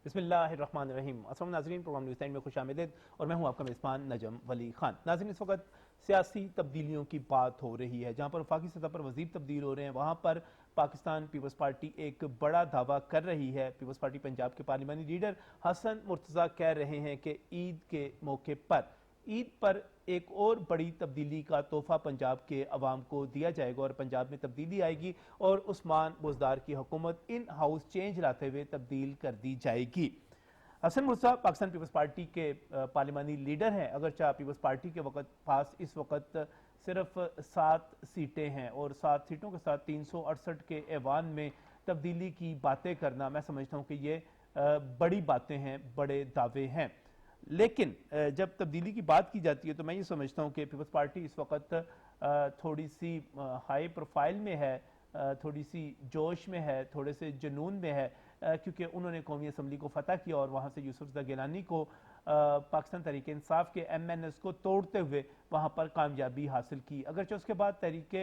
बिस्मिल्लाहिर्रहमानिर्रहीम। अस्सलाम नाज़रीन, प्रोग्राम न्यूज़ टाइम में खुशामदीद और मैं हूं आपका मेज़बान नजम वली खान। नाज़रीन, इस वक्त सियासी तब्दीलियों की बात हो रही है। जहां पर वफाकी सतह पर वज़ीर तब्दील हो रहे हैं, वहां पर पाकिस्तान पीपल्स पार्टी एक बड़ा दावा कर रही है। पीपल्स पार्टी पंजाब के पार्लिमानी लीडर हसन मुर्तज़ा कह रहे हैं कि ईद पर एक और बड़ी तब्दीली का तोहफा पंजाब के अवाम को दिया जाएगा और पंजाब में तब्दीली आएगी और उस्मान बुज़दार की हुकूमत इन हाउस चेंज लाते हुए तब्दील कर दी जाएगी। हसन मुर्तज़ा पाकिस्तान पीपल्स पार्टी के पार्लिमानी लीडर हैं। अगरचा पीपल्स पार्टी के पास इस वक्त सिर्फ 7 सीटें हैं और 7 सीटों के साथ 368 के ऐवान में तब्दीली की बातें करना, मैं समझता हूँ कि ये बड़ी बातें हैं, बड़े दावे हैं। लेकिन जब तब्दीली की बात की जाती है तो मैं ये समझता हूँ कि पीपल्स पार्टी इस वक्त थोड़ी सी हाई प्रोफाइल में है, थोड़ी सी जोश में है, थोड़े से जुनून में है, क्योंकि उन्होंने कौमी असम्बली को फतह किया और वहाँ से यूसुफ गिलानी को पाकिस्तान तहरीक इंसाफ के MNS को तोड़ते हुए वहाँ पर कामयाबी हासिल की। अगरचे उसके बाद तहरीक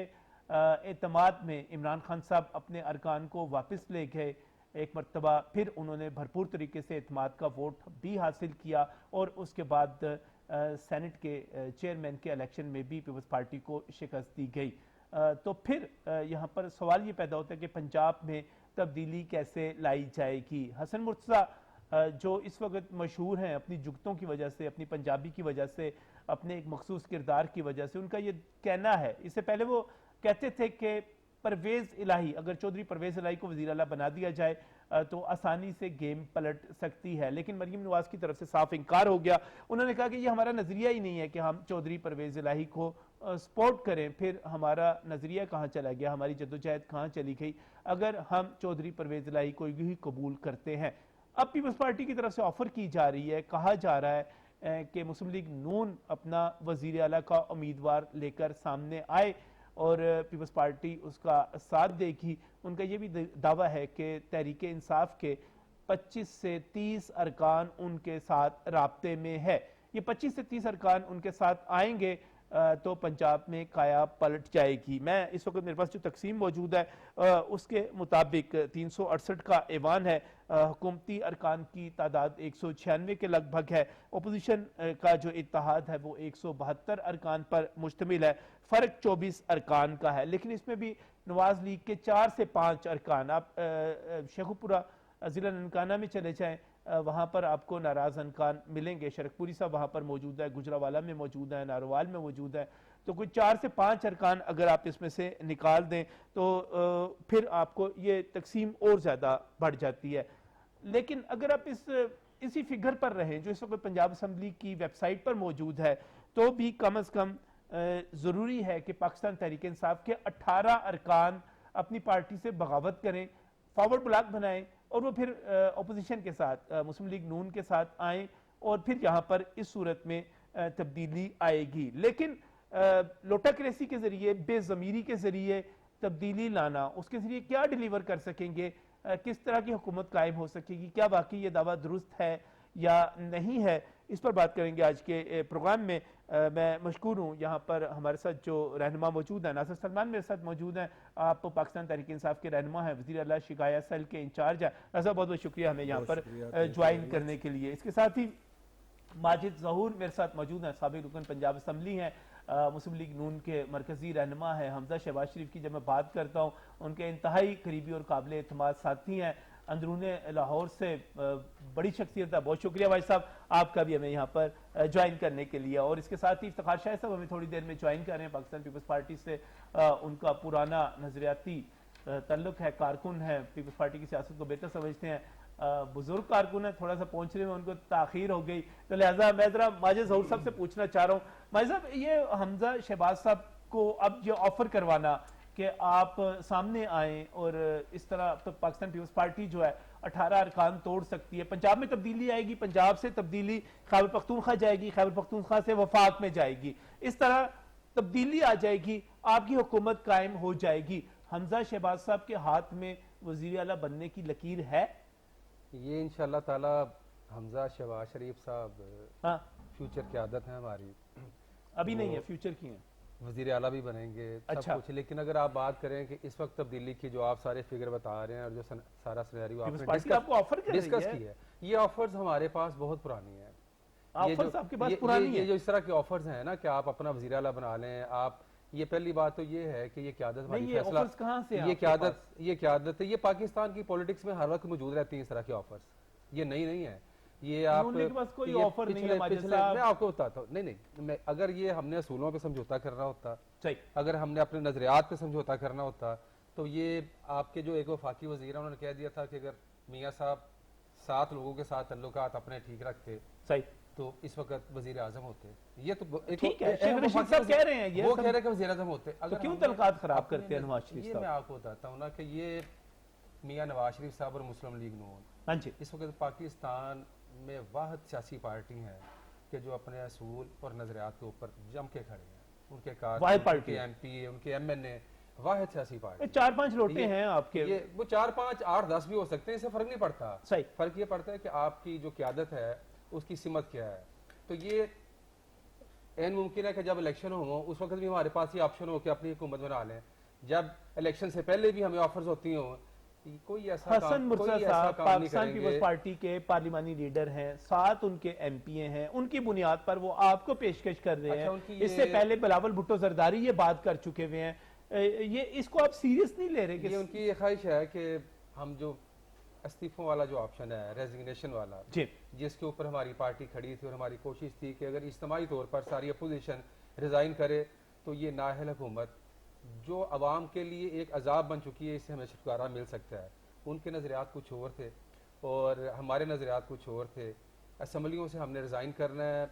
एतमाद में इमरान खान साहब अपने अरकान को वापस ले गए, एक मरतबा फिर उन्होंने भरपूर तरीके से एतमाद का वोट भी हासिल किया और उसके बाद सेनेट के चेयरमैन के इलेक्शन में भी पीपल्स पार्टी को शिकस्त दी गई। तो फिर यहाँ पर सवाल ये पैदा होता है कि पंजाब में तब्दीली कैसे लाई जाएगी। हसन मुर्तज़ा जो इस वक्त मशहूर हैं अपनी जुगतों की वजह से, अपनी पंजाबी की वजह से, अपने एक मखसूस किरदार की वजह से, उनका ये कहना है, इससे पहले वो कहते थे कि परवेज इलाही, अगर चौधरी परवेज इलाही को वज़ीर आला बना दिया जाए तो आसानी से गेम पलट सकती है, लेकिन मरीम नवाज की तरफ से साफ इनकार हो गया। उन्होंने कहा कि ये हमारा नजरिया ही नहीं है कि हम चौधरी परवेज इलाही को सपोर्ट करें, फिर हमारा नजरिया कहाँ चला गया, हमारी जद्दोजहद कहाँ चली गई अगर हम चौधरी परवेज इलाही को ही कबूल करते हैं। अब पीपल्स पार्टी की तरफ से ऑफर की जा रही है, कहा जा रहा है कि मुस्लिम लीग नून अपना वज़ीर आला का उम्मीदवार लेकर सामने आए और पीपल्स पार्टी उसका साथ देगी। उनका यह भी दावा है कि तहरीक इंसाफ के 25 से 30 अरकान उनके साथ राब्ते में है। ये 25 से 30 अरकान उनके साथ आएंगे तो पंजाब में काया पलट जाएगी। मैं इस वक्त मेरे पास जो तकसीम मौजूद है उसके मुताबिक 368 का ऐवान है, हुकूमती अरकान की तादाद 196 के लगभग है, अपोजिशन का जो इत्तेहाद है वो 172 अरकान पर मुश्तमिल है, फ़र्क 24 अरकान का है। लेकिन इसमें भी नवाज लीग के 4 से 5 अरकान, आप शेखुपुरा जिला ननकाना में चले जाएं, वहाँ पर आपको नाराज अनकान मिलेंगे। शरकपुरी साहब वहाँ पर मौजूद है, गुजरावाला में मौजूद है, नारोवाल में मौजूद है। तो कुछ 4 से 5 अरकान अगर आप इसमें से निकाल दें तो फिर आपको ये तकसीम और ज़्यादा बढ़ जाती है। लेकिन अगर आप इसी फिगर पर रहें जो इस वक्त पंजाब असम्बली की वेबसाइट पर मौजूद है, तो भी कम अज़ कम ज़रूरी है कि पाकिस्तान तहरीक इंसाफ के 18 अरकान अपनी पार्टी से बगावत करें, फॉरवर्ड ब्लॉक बनाएं और वो फिर अपोजिशन के साथ मुस्लिम लीग नून के साथ आए और फिर यहाँ पर इस सूरत में तब्दीली आएगी। लेकिन लोटाक्रेसी के जरिए, बेज़मीरी के जरिए तब्दीली लाना, उसके जरिए क्या डिलीवर कर सकेंगे, किस तरह की हुकूमत कायम हो सकेगी, क्या वाकई ये दावा दुरुस्त है या नहीं है, इस पर बात करेंगे आज के प्रोग्राम में। मैं मशकूर हूँ यहाँ पर हमारे साथ जो रहनुमा मौजूद है, नासिर सलमान मेरे साथ मौजूद हैं। आप पाकिस्तान तहरीक इंसाफ के रहनुमा हैं, वज़ीर आला शिकायत सेल के इंचार्ज हैं। नासिर, बहुत बहुत शुक्रिया हमें यहाँ पर ज्वाइन करने के लिए। इसके साथ ही माजिद ज़हूर मेरे साथ मौजूद हैं, साबिक़ रुकन पंजाब असम्बली हैं, मुस्लिम लीग नून के मरकजी रहनुमा हैं। हमजा शहबाज शरीफ की जब मैं बात करता हूँ, उनके इंतहाई करीबी और काबिल एतमाद साथी हैं, अंदरूने लाहौर से बड़ी शख्सियत है। बहुत शुक्रिया भाई साहब आपका भी हमें यहाँ पर ज्वाइन करने के लिए। और इसके साथ ही इफ्तिखार शाह साहब हमें थोड़ी देर में ज्वाइन कर रहे हैं, पाकिस्तान पीपल्स पार्टी से उनका पुराना नजरियाती तल्लुक है, कारकुन है, पीपल्स पार्टी की सियासत को बेहतर समझते हैं, बुजुर्ग कारकुन है, थोड़ा सा पहुंचने में उनको ताखीर हो गई, तो लिहाजा मैं जरा माजिद ज़हूर साहब से पूछना चाह रहा हूँ। माजिद साहब, ये हमजा शहबाज साहब को अब ये ऑफर करवाना कि आप सामने आए और इस तरह तो पाकिस्तान पीपल्स पार्टी जो है 18 अरकान तोड़ सकती है, पंजाब में तब्दीली आएगी, पंजाब से तब्दीली खैबर पख्तूनख्वा जाएगी, खैबर पख्तूनख्वा से वफाक में जाएगी, इस तरह तब्दीली आ जाएगी, आपकी हुकूमत कायम हो जाएगी। हमजा शहबाज साहब के हाथ में वज़ीर आला बनने की लकीर है? ये इंशाअल्लाह ताला हमजा शहबाज शरीफ साहब हाँ, फ्यूचर की आदत है हमारी, अभी नहीं है, फ्यूचर की है, वजीर आला भी बनेंगे, अच्छा। सब कुछ। लेकिन अगर आप बात करें कि इस वक्त तब्दीली की जो आप सारे फिगर बता रहे हैं और जो सारा सिनेरियो आपने डिस्कस ऑफर की है, ये ऑफर्स हमारे पास बहुत पुरानी है। ऑफर्स आपके पास पुरानी ये है? जो इस तरह के ऑफर्स हैं ना कि आप अपना वज़ीर आला बना लें, आप ये पहली बात तो ये है कि ये क़यादत नहीं, ये फैसला ऑफर्स कहाँ से हैं ये आपके क़यादत पास? ये क़यादत है, ये पाकिस्तान की पॉलिटिक्स में हर वक्त मौजूद रहती हैं इस तरह के ऑफर्स, ये नहीं है। ये आप उनके पास कोई ये ऑफर नहीं है माजिद पिछले साहब। मैं आपको बताता हूँ, नहीं मैं अगर ये हमने असूलों पे समझौता करना होता, सही, अगर हमने अपने नजरियात पे समझौता करना होता, तो ये आपके जो एक वफाकी वजीर है उन्होंने कह दिया था कि अगर मियाँ साहब 7 लोगों के साथ ताल्लुकात अपने ठीक रखते सही, तो इस वक्त वजीर आजम होते। ये तो ठीक है, शेख रशीद साहब कह रहे हैं ये वो सब- कह रहे हैं कि वजीर आजम होते। तो क्यों तलकात खराब करते हैं नवाज शरीफ ये साहब? मैं आपको बताता हूँ ना कि ये मियाँ नवाज शरीफ साहब और मुस्लिम लीग नून हाँ जी, इस वक्त पाकिस्तान में वाहिद सियासी पार्टी है कि जो अपने असूल और नजरियात के ऊपर जम के खड़े हैं। उनके वाहिद पार्टी उनके MP, उनके MNA, वाहिद सियासी पार्टी। 4-5 लोटे हैं आपके। ये वो 4, 5, 8, 10 भी हो सकते हैं, इससे फर्क नहीं पड़ता। सही, फर्क ये पड़ता है कि आपकी जो क़यादत है उसकी सिमत क्या है। तो ये एन मुमकिन है कि जब इलेक्शन हो उस वक्त भी हमारे पास ये ऑप्शन हो कि अपनी हुकूमत बना लें। जब इलेक्शन से पहले भी हमें ऑफर्स होती हो, कोई ऐसा हसन मुर्तजा साहब काम नहीं पाकिस्तान करेंगे। पीपल्स पार्टी के पार्लिमानी लीडर हैं, 7 उनके MPA हैं, उनकी बुनियाद पर वो आपको पेशकश कर रहे अच्छा, हैं। उनकी ये- इससे पहले बिलावल भुट्टो जरदारी ये बात कर चुके हुए हैं। ये इसको आप सीरियस नहीं ले रहे ये कि उनकी ये ख्वाहिश है कि हम जो इस्तीफों वाला जो ऑप्शन है, रेजिग्नेशन वाला, जी, जिसके ऊपर हमारी पार्टी खड़ी थी और हमारी कोशिश थी कि अगर इज्तिमाई तौर पर सारी अपोजिशन रिजाइन करे तो ये नाअहल हुकूमत जो अवाम के लिए एक अजाब बन चुकी है, इससे हमें छुटकारा मिल सकता है। उनके नज़रियात कुछ और थे और हमारे नज़रियात कुछ और थे। असम्बलियों से हमने रिज़ाइन करना है,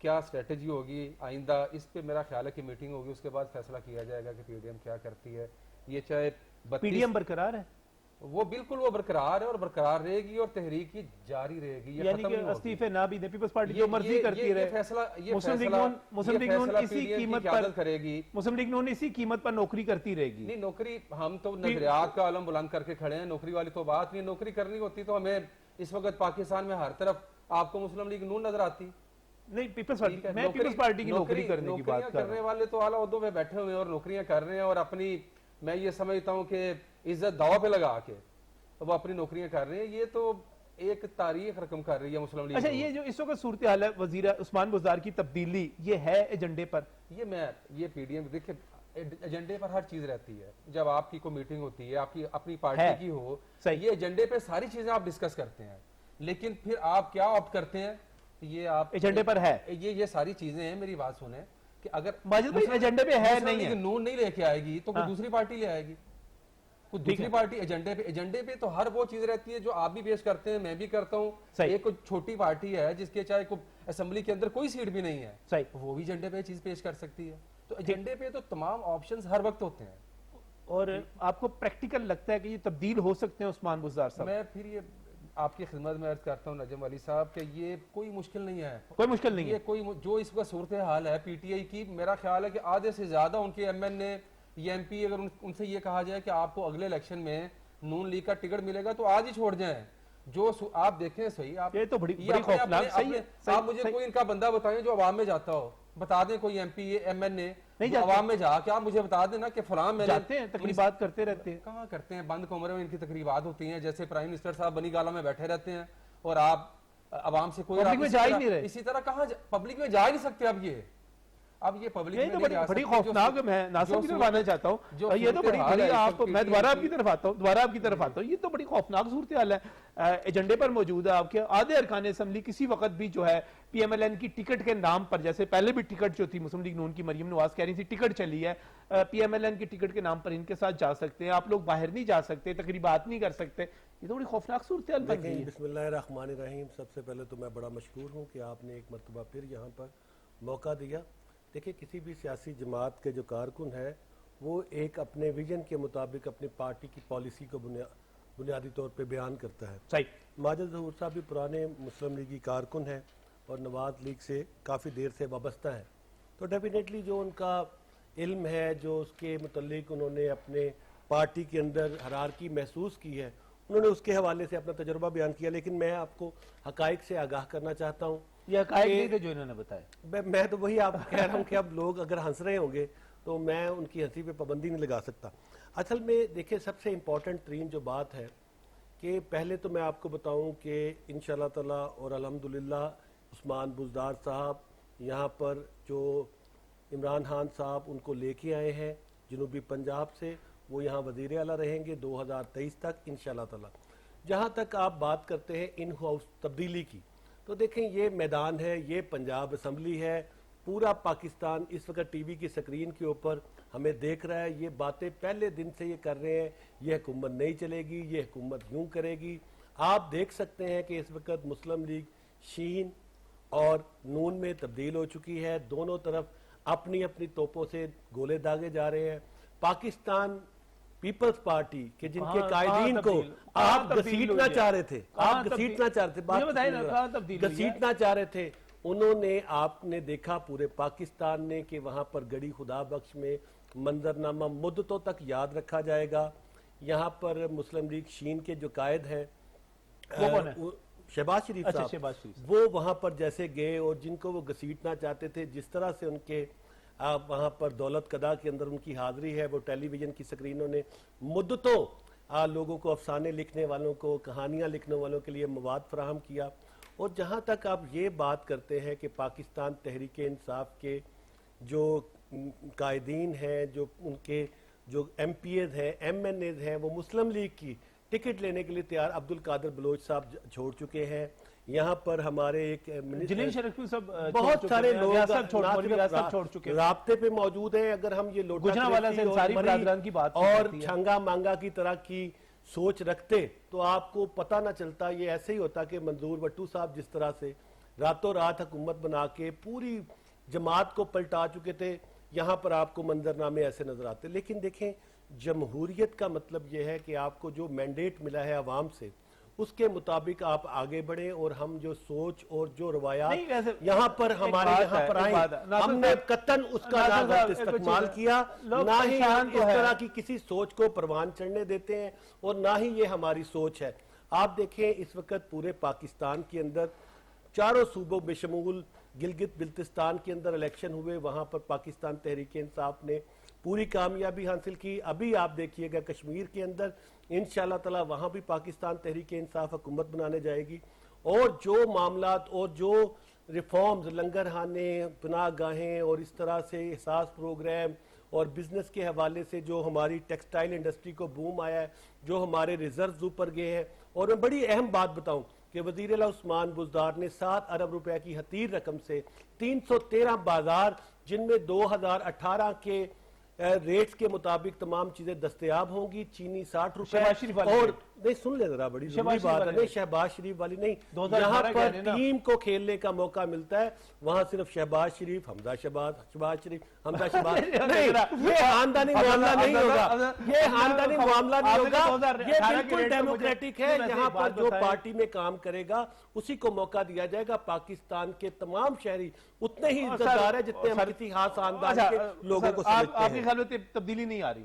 क्या स्ट्रेटजी होगी आइंदा, इस पे मेरा ख्याल है कि मीटिंग होगी, उसके बाद फैसला किया जाएगा कि PDM क्या करती है। ये चाहे 32 PDM बरकरार है, वो बिल्कुल वो बरकरार है और बरकरार रहेगी और तहरीक की जारी रहेगी, ये यानी खत्म कि नहीं होगी। इस्तीफे ना भी दे, पीपल्स पार्टी ये- जो मर्जी ये- करती ये रहे। फैसला ये मुस्लिम लीग फैसला- नून- मुस्लिम ये लीग नून फैसला इसी PDM की कीमत क़यादत पर करेगी। मुस्लिम लीग नून इसी कीमत पर नौकरी करती रहेगी। नहीं, नौकरी हम तो नजरियात का आलम बुलंद करके खड़े हैं, नौकरी वाली तो बात नहीं। नौकरी करनी होती तो हमें इस वक्त पाकिस्तान में हर तरफ आपको मुस्लिम लीग नून नजर आती। नहीं, पीपल्स पार्टी, ठीक है, मैं पीपल्स पार्टी की नौकरी करने की बात नौकरियां कर रहा करने हूं। वाले तो आला ओहदों पे बैठे हुए हैं और नौकरियां कर रहे हैं और अपनी, मैं ये समझता हूं कि इज्जत दाव पे लगा के वो अपनी नौकरियां कर रहे हैं। ये तो एक तारीख रकम कर रही है मुस्लिम लीग। अच्छा, ये जो इस वक्त सूरत हाल है, वजीर उस्मान बुज़दार की तब्दीली, ये है एजेंडे पर? ये PDM देखिए एजेंडे पर हर चीज रहती है। जब आपकी कोई मीटिंग होती है, आपकी अपनी है। पार्टी की हो, सही। ये एजेंडे पे सारी चीजें आप डिस्कस करते हैं, लेकिन फिर आप क्या ऑप्ट करते हैं ये आप एजेंडे पर है। ये सारी चीजें हैं। मेरी बात सुने कि अगर माजिद भाई, एजेंडे पे है मुस्लिम नहीं लीग है? नून नहीं लेके आएगी तो कोई हाँ। दूसरी पार्टी ले आएगी, कोई ठीक दूसरी है। पार्टी एजेंडे पे तो हर वो चीज रहती है जो आप भी पेश करते हैं, मैं भी करता हूँ। सही। एक कोई छोटी पार्टी है जिसके चाहे कोई असेंबली के अंदर कोई सीट भी नहीं है, सही। वो भी एजेंडे पे चीज पेश कर सकती है। तो एजेंडे पे तो तमाम ऑप्शंस हर वक्त होते हैं। और आपको प्रैक्टिकल लगता है कि ये तब्दील हो सकते हैं उस्मान बुज़दार साहब? मैं फिर ये आपकी खिदमत में अर्ज करता हूँ नजम अली साहब कि ये कोई मुश्किल नहीं है। कोई मुश्किल नहीं ये है। कोई जो इस वक्त सूरत हाल है PTI की, मेरा ख्याल है कि आधे से ज्यादा उनके MNA या MP अगर उनसे ये कहा जाए कि आपको अगले इलेक्शन में नून लीग का टिकट मिलेगा तो आज ही छोड़ जाएं। आप देखें सही, आप ये तो बड़ी ये बड़ी अपने- खौफनाक। अपने- सही है, अपने- सही, आप मुझे सही। कोई इनका बंदा बताएं जो अवाम में जाता हो, बता दें कोई MP MNA नहीं जो जाते। अवाम में जा के आप मुझे बता देना कि फलां मैंने जाते हैं, तकरीबात करते रहते हैं। कहाँ करते हैं, बंद कमरे में इनकी तकरीबात होती हैं। जैसे प्राइम मिनिस्टर साहब बनी गाला में बैठे रहते हैं और आप अवाम से कोई पब्लिक में जा ही नहीं रहे। इसी तरह कहाँ पब्लिक में जा ही नहीं सकते। अब ये पब्लिक ये में तो नहीं बड़ी जा बड़ी सकते। जो खौफनाक है। मैं नासिर की तरफ आना चाहता हूँ। जो ये तो बड़ी सूरत हाल बड़ी है, आप, इसको मैं दोबारा आपकी PTI तरफ आता हूँ, दोबारा आपकी तरफ आता हूँ। ये तो बड़ी खौफनाक सूरत हाल है। एजेंडे पर मौजूद है आपके आधे अरकान असेंबली किसी वक्त भी जो है PMLN की टिकट के नाम पर, जैसे पहले भी टिकट जो थी मुस्लिम लीग नून की मरियम नवाज कह रही थी टिकट चली है, PMLN की टिकट के नाम पर इनके साथ जा सकते हैं, आप लोग बाहर नहीं जा सकते, तकरीबात नहीं कर सकते। ये तो बड़ी खौफनाक सूरत हाल बन गई है। बिस्मिल्लाहिर्रहमानिर्रहीम। सबसे पहले तो मैं बड़ा मशकूर हूँ कि आपने एक मरतबा फिर यहाँ पर मौका दिया। देखिए, किसी भी सियासी जमात के जो कारकुन है वो एक अपने विजन के मुताबिक अपनी पार्टी की पॉलिसी को बुनियादी तौर पे बयान करता है। सही। माजिद ज़हूर साहब भी पुराने मुस्लिम लीगी कारकुन हैं और नवाज लीग से काफ़ी देर से वाबस्ता है, तो डेफिनेटली जो उनका इल्म है, जो उसके मुतल्लिक उन्होंने अपने पार्टी के अंदर हरारकी महसूस की है, उन्होंने उसके हवाले से अपना तजुर्बा बयान किया। लेकिन मैं आपको हकाइक से आगाह करना चाहता हूँ। ये हकायक नहीं थे जो इन्होंने बताया। मैं तो वही आपको कह रहा हूँ कि अब लोग अगर हंस रहे होंगे तो मैं उनकी हंसी पे पाबंदी नहीं लगा सकता। असल में देखिए, सबसे इम्पोर्टेंट तरीन जो बात है कि पहले तो मैं आपको बताऊं कि इंशाल्लाह ताला और अल्हम्दुलिल्लाह उस्मान बुज़दार साहब यहाँ पर जो इमरान खान साहब उनको लेके आए हैं जनूबी पंजाब से, वो यहाँ वज़ीर आला रहेंगे 2023 तक इंशाल्लाह ताला। जहाँ तक आप बात करते हैं इन हाउस तब्दीली की, तो देखें ये मैदान है, ये पंजाब असम्बली है, पूरा पाकिस्तान इस वक्त टीवी की स्क्रीन के ऊपर हमें देख रहा है। ये बातें पहले दिन से ये कर रहे हैं, ये हुकूमत नहीं चलेगी, ये हुकूमत यूं करेगी। आप देख सकते हैं कि इस वक्त मुस्लिम लीग शीन और नून में तब्दील हो चुकी है, दोनों तरफ अपनी अपनी तोपों से गोले दागे जा रहे हैं। पाकिस्तान पीपल्स पार्टी के जिनके कायदीन को आप घसीटना चाह रहे थे, आप घसीटना चाह रहे थे, घसीटना चाह रहे थे, उन्होंने आपने देखा पूरे पाकिस्तान ने कि वहां पर गड़ी खुदा बख्श में मंजरनामा मुद्दतों तक याद रखा जाएगा। यहाँ पर मुस्लिम लीग शीन के जो कायद हैं शहबाज शरीफ साहब, वो वहां पर जैसे गए और जिनको वो घसीटना चाहते थे, जिस तरह से उनके वहां पर दौलत कदा के अंदर उनकी हाजिरी है, वो टेलीविजन की स्क्रीनों ने मुद्दतों लोगों को, अफसाने लिखने वालों को, कहानियां लिखने वालों के लिए मवाद फराहम किया। और जहां तक आप ये बात करते हैं कि पाकिस्तान तहरीक इंसाफ के जो कायदीन हैं, जो उनके जो MPs हैं, MNAs हैं, वो मुस्लिम लीग की टिकट लेने के लिए तैयार अब्दुल कादिर बलोच साहब छोड़ चुके हैं। यहाँ पर हमारे एक बहुत सारे लोग छोड़ चुके राब्ते पे मौजूद हैं। अगर हम ये लोटा और छंगा मांगा की तरह की सोच रखते तो आपको पता ना चलता। ये ऐसे ही होता कि मंजूर भट्टू साहब जिस तरह से रातों रात हुकूमत बना के पूरी जमात को पलटा चुके थे, यहाँ पर आपको मंजरनामे ऐसे नजर आते। लेकिन देखें, जमहूरियत का मतलब यह है कि आपको जो मैंडेट मिला है अवाम से, उसके मुताबिक आप आगे बढ़े। और हम जो सोच और जो रवायात यहाँ पर हमारे यहाँ पर आए, हमने कतन उसका ना इस्तेमाल किया, ना ही हम इस तरह की किसी सोच को परवान चढ़ने देते हैं, और ना ही ये हमारी सोच है। आप देखें इस वक्त पूरे पाकिस्तान के अंदर चारों सूबों बेशमूल गिलगित बिल्तिस्तान के अंदर इलेक्शन हुए, वहां पर पाकिस्तान तहरीक इंसाफ ने पूरी कामयाबी हासिल की। अभी आप देखिएगा कश्मीर के अंदर इंशाल्लाह ताला वहां भी पाकिस्तान तहरीक इंसाफ हुकूमत बनाने जाएगी। और जो मामलात और जो रिफॉर्म्स, लंगरहाने, पनाहगाहें और इस तरह से एहसास प्रोग्राम और बिजनेस के हवाले से जो हमारी टेक्सटाइल इंडस्ट्री को बूम आया है, जो हमारे रिजर्व ऊपर गए हैं। और मैं बड़ी अहम बात बताऊं कि वज़ीर आला उस्मान बुज़दार ने 7 अरब रुपए की हतीर रकम से 313 बाजार, जिनमें 2018 के रेट्स के मुताबिक तमाम चीजें दस्तयाब होंगी। चीनी 60 रुपए, और नहीं सुन ले जरा, बड़ी जरूरी बात है, नहीं शहबाज शरीफ वाली नहीं, यहाँ पर टीम को खेलने का मौका मिलता है, वहां सिर्फ शहबाज शरीफ, हमजा शहबाज शरीफ, हमजा शहबाज नहीं, ये खानदानी मामला नहीं होगा, ये खानदानी मामला नहीं होगा, ये बिल्कुल डेमोक्रेटिक है। यहाँ पर जो पार्टी में काम करेगा उसी को मौका दिया जाएगा। पाकिस्तान के तमाम शहरी उतने ही इज्जतदार है जितने हम किसी खास खानदान के लोगों को समझते हैं। तब्दीली नहीं आ रही,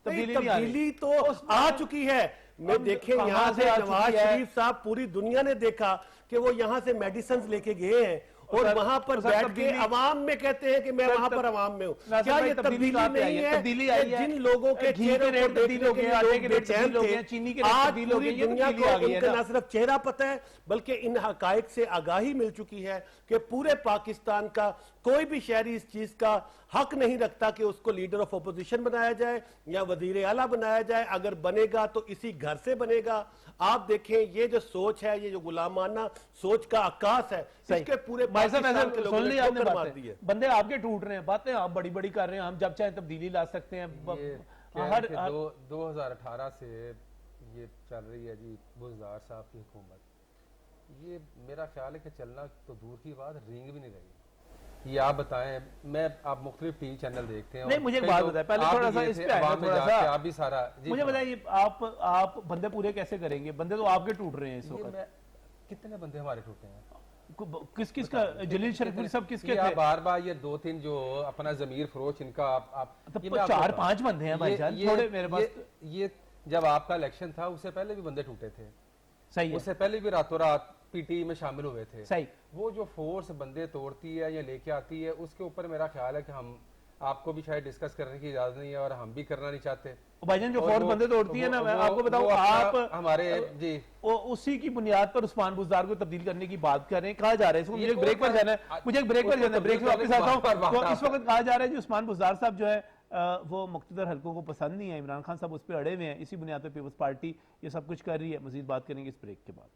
तब्दीली तो आ चुकी है। मैं देखे यहाँ से नवाज शरीफ साहब, पूरी दुनिया ने देखा कि वो यहाँ से मेडिसिन लेके गए हैं और वहां पर बैठ के अवाम में कहते हैं कि मैं वहां पर अवाम में हूँ। क्या ये तब्दीली नहीं है? जिन लोगों के चेहरे को देखने के लिए बेचैन थे, आज पूरी दुनिया को उनका न सिर्फ चेहरा पता है बल्कि इन हकायक से आगाही मिल चुकी है कि पूरे पाकिस्तान का कोई भी शहरी इस चीज का हक नहीं रखता कि उसको लीडर ऑफ अपोजिशन बनाया जाए या वजीर आला बनाया जाए। अगर बनेगा तो इसी घर से बनेगा। आप देखें, ये जो सोच है, ये जो गुलामाना सोच का आकाश है, इसके पूरे पाकिस्तान के लोगों ने ठोकर मार दी है। बंदे आपके टूट रहे हैं, बातें आप बड़ी बड़ी कर रहे हैं, हम जब चाहे तब्दीली ला सकते हैं। 2018 से ये चल रही है जी बुज़दार साहब की हुकूमत। ये मेरा ख्याल है कि चलना तो दूर की बात, रेंग भी नहीं रही। ये आप बताएं, आप मुख्तलिफ टीवी चैनल देखते हैं। नहीं, मुझे एक बात बताएं पहले, थोड़ा सा इस पे आएगा, थोड़ा सा आप भी सारा मुझे बताइए, आप बंदे पूरे कैसे करेंगे? बंदे तो आपके टूट रहे हैं इस वक्त। कितने बंदे हमारे टूटे हैं? किस का? जलील शरीफ सब किसके थे? बार बार ये 2-3 जो अपना जमीर फरोश, इनका आप 4-5 बंदे हैं भाईजान, थोड़े मेरे पास। ये जब आपका इलेक्शन था उससे पहले भी बंदे टूटे थे, सही है। उससे पहले भी रातों रात पीटी में शामिल हुए थे, सही। वो जो फोर्स बंदे तोड़ती है या लेके आती है, उसके ऊपर मेरा ख्याल है कि हम आपको भी शायद डिस्कस करने की इजाजत नहीं है और हम भी करना नहीं चाहते। भाईजान जो और फौज वो- बंदे तोड़ती है ना, मैं वो- आपको बताऊं, वो अपना आप हमारे जी उसी की बुनियाद पर उस्मान बुज़दार को तब्दील करने की बात कर रहे हैं। कहा जा रहा है इसको, ये मुझे एक ब्रेक पर जाना है, मुझे एक ब्रेक पर उसको जाना है, ब्रेक से तब्दील वापस आता हूं। करने की तो बात इस वक्त कहा जा रहा है कि उस्मान बुज़दार साहब जो है वो मुख्तदर हल्कों को पसंद नहीं है, इमरान खान साहब उस पर अड़े हुए हैं, इसी बुनियाद पर पीपल्स पार्टी ये सब कुछ कर रही है। मजीद बात करेंगे इस ब्रेक के बाद।